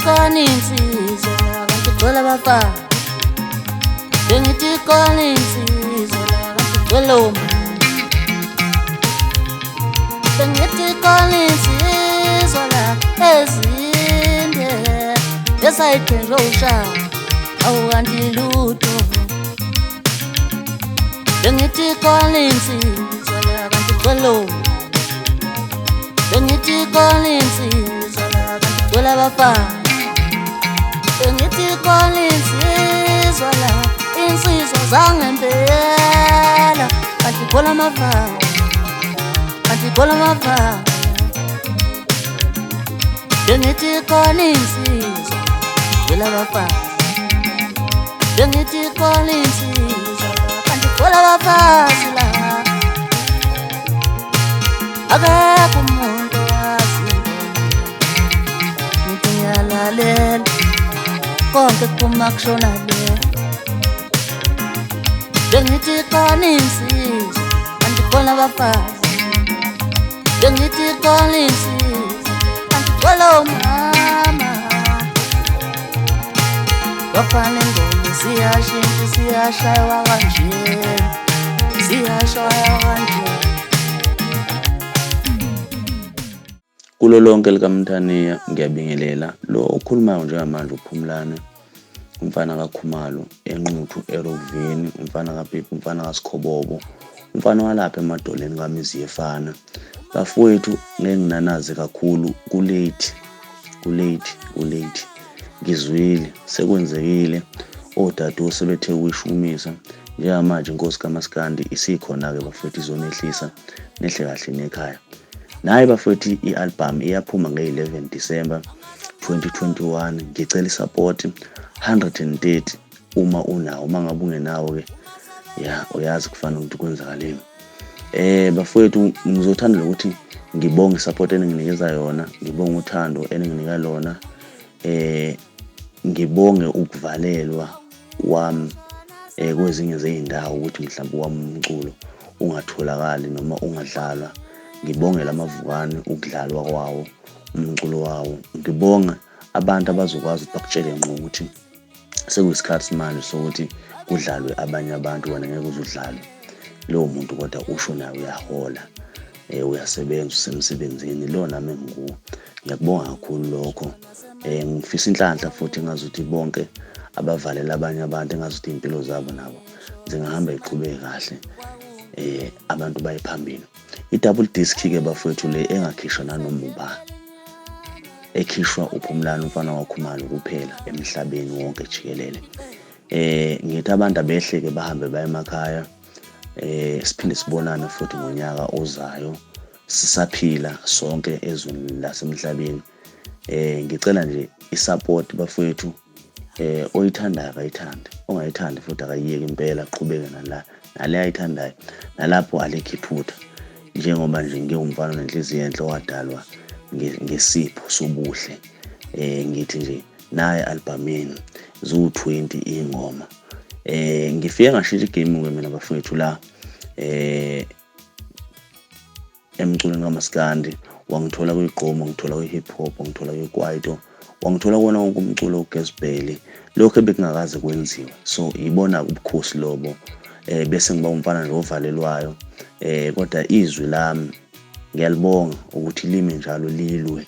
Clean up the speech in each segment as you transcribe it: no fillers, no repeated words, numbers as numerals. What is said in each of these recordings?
khona insizwa kanti gcwele abafana bengithi khona insizwa kanti gcwele omama bengithi khona insizwa la ezinde esayiphendwe ushaka awukanti lutho bengithi khona insizwa la kanti gcwele omama bengithi khona insizwa la kanti gcwele abafana bengithi khona insizwa la insizwa zangempela kanti gcwele amavalo kanti gcwele amavalo bengithi khona insizwa gcwele abafana bengithi khona insizwa kanti gcwele abafazi la akekho umuntu wazi ngithi ngiyalalela konke kuphuma kushona le bengithi khona insizwa kanti khona abafazi bengithi khona insizwa kanti gcwele omama bafana ingoma ziyashintsha ziyashaywa kanje ziyashaywa kanje. Kulo lonke likaMthaniya ngiyabingelela lo okhulumayo njengamanje uPhumlane umfana kaKhumalo enquthu eRovini umfana kaPipi umfana kaSikhobobo umfana walapha emadoleni kaMizi yefana bafowethu ngenginanazi kakhulu kulate ngizwile sekwenzekile odadu sebethe ukuyishumisa njengamanje inkosi kaMaskandi isikhona ke bafowethu izonehlisa nehle kahle nekhaya. Naye bafowethu i-album iyaphuma nge-11 December 2021 ngicela isupport 130 uma unawo mangabe ungenawo ke ya uyazi kufanele ukuthi kwenzakaleni. Bafowethu ngizothanda ukuthi ngibonge isupport eninginikeza yona ngibonge uthando eninginika lona ngibonge ukuvalelwa wami kwezinye zezindawo ukuthi mhlawumbe wami umculo ungatholakali noma ungadlalwa. Ngibonge lamavukane ukudlalwa kwawo umculo wawo. Ngibonga abantu abazokwazi ukuthi bakutshele ngqo ukuthi sekuyisikhathi manje sokuthi kudlalwe abanye abantu wena ngeke uzudlale lowo muntu kodwa usho nawe uyahola uyasebenza usemsebenzini lo nami nguwo. Ngiyakubonga kakhulu lokho. Ngifisa inhlanhla futhi ngazuthi bonke abavalela abanye abantu engazuthi impilo zabo nabo zingahamba iqhubeke kahle abantu bayiphambili. I-double disc ke bafowethu le engakhishwa nanoma ubani ekhishwa uPhumlane umfana waKhumalo kuphela emhlabeni wonke jikelele. Ngithi abantu abehleke bahambe baye emakhaya siphinde sibonane futhi ngonyaka ozayo sisaphila sonke ezweni lasemhlabeni. Ngicela nje isupport bafowethu oyithandayo akayithande ongayithandi futhi akayiyeke impela aqhubeke nale ayithandayo nalapho alekhiphutha njengoba nje ngiyumfana nenhliziyo enhle owadalwa ngesipho sobuhle. Ngithi nje naye albumini zu20 ingoma. Ngifike ngashintsha igame ke mina bafowethu la emculweni kaMaskandi wangithola kuyigqomo ngithola kuyihip hop ngithola kuyikwaito wangithola kona wonke umculo uGesbheli lokho bekungakaze kwenziwa. So ibona ubukhosi lobo bese ngiba umfana nje ovalelwayo kodwa izwi lami ngiyalibonga ukuthi lime njalo lilwe.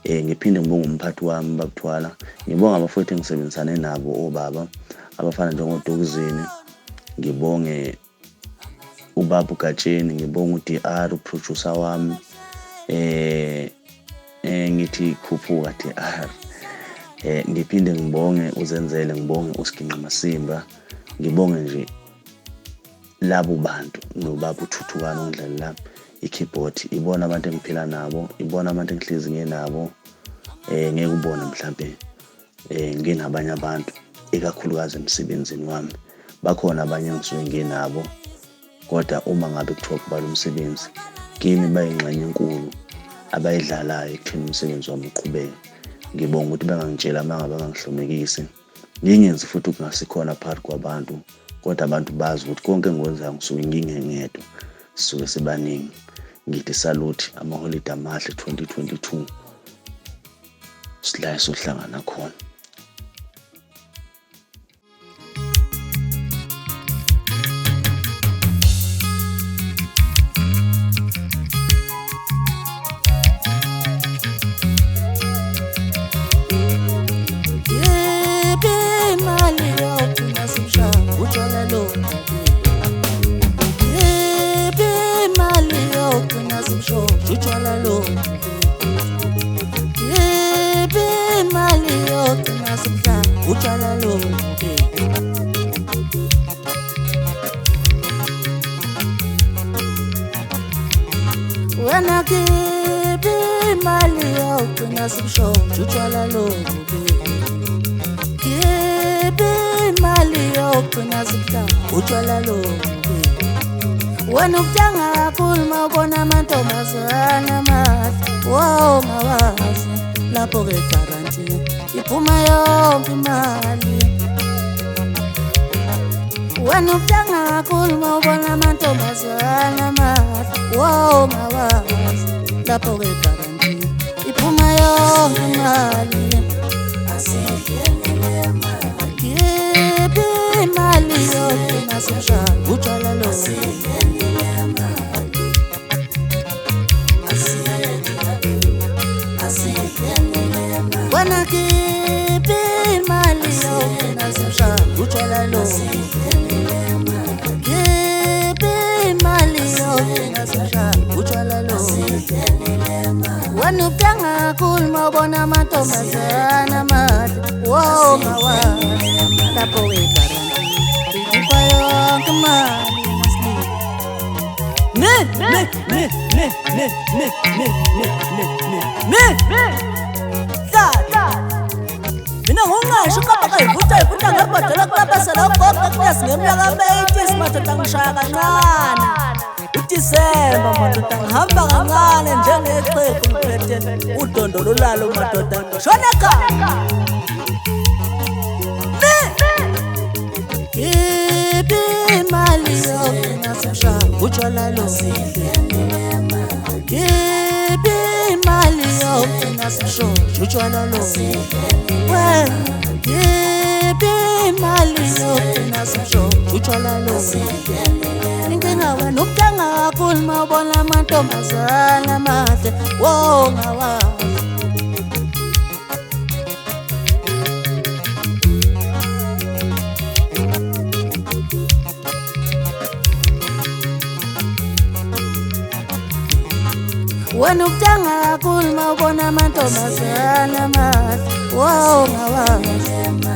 Ngiphinde ngibonge umphathi wami bakuthwala. Ngibonga abafowethu engisebenzisane nabo obaba abafana njengoDokuzini. Ngibonge ubaba uGatsheni. Ngibonge uDR uproducer wami. Ngithi khuphuka DR. Ngiphinde ngibonge uZenzele ngibonge uSiginqa Masimba. Ngibonge nje labo bantu nobaba uThuthukana ongidlalela i-keyboard. Ibona abantu engiphila nabo ibona abantu engihlezi ngenabo. Ngeke ubone mhlambe nginabanye abantu ikakhulukazi emsebenzini wami bakhona abanye engisuke nginabo kodwa uma ngabe kuthiwa kuba lo msebenzi kimi bayingxenye enkulu abayidlalayo ekutheni umsebenzi wami uqhubeke. Ngibonga ukuthi bangangitshela mangabe bangihlomekise ngingenzi futhi ukungasikhona phakathi kwabantu kodwa abantu bazi ukuthi konke engikwenzayo ngisuke ngingedwa sisuke sibaningi. Ngithi salute amaholiday amahle 2022. sila sohlangana khona. When I give imali yokugcina simshontsha utshwala lobu, give imali yokugcina simhlanga utshwala lobu. Wena ukuthenga kakhulu mawubona amantombazana amahle, wow ngawazi lapho ke guarantee iphuma yonke imali. Wena ukuthenga kakhulu mawubona amantombazana amahle, wow ngawazi lapho ke guarantee iphuma yonke imali. Asihlelele imali, give imali yokugcina simshontsha utshwala lobu. Wanna keep imali yokugcina simshontsha utshwala lobu. Keep imali yokugcina simshontsha utshwala lobu. Wena ukuthenga kakhulu mawubona amantombazana amahle, wow ngawazi lapho ke guarantee iphuma yonke imali. Mina ngongasho kapaka ivuta ngabadala kubabasela ugogo kuyazi ngeminyaka ka-80 madoda ngishaya kancane. UDisemba madoda ngihamba kancane njengexhegu ngiphethe udondo lolalo madoda ngishona ekhaya. Keep imali yokugcina simshontsha utshwala lobu. Keep imali yokugcina simshontsha utshwala lobu. Keep imali yokugcina simshontsha utshwala lobu. Inkinga wena ukuthenga kakhulu mawubona amantombazana amahle, wow ngawazi. Wena ukuthenga kakhulu mawubona amantombazana amahle, wow ngawazi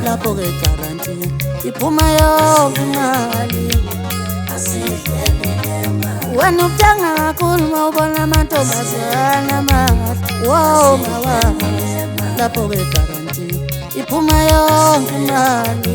lapho ke guarantee iphuma yonke imali. Wena ukuthenga kakhulu mawubona amantombazana amahle, wow ngawazi lapho ke guarantee iphuma yonke imali.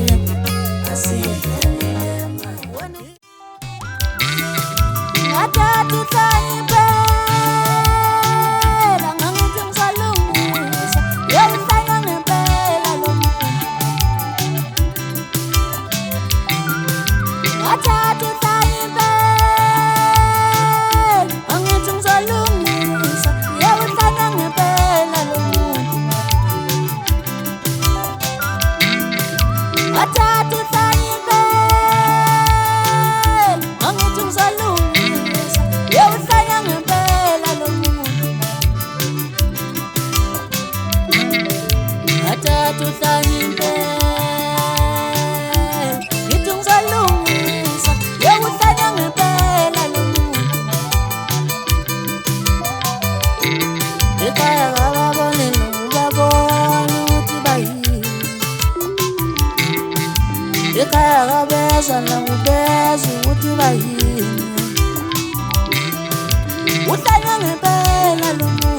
Ekhaya kabeza nakubeza ukuthi bayini. Uhlanya ngempela lo muntu.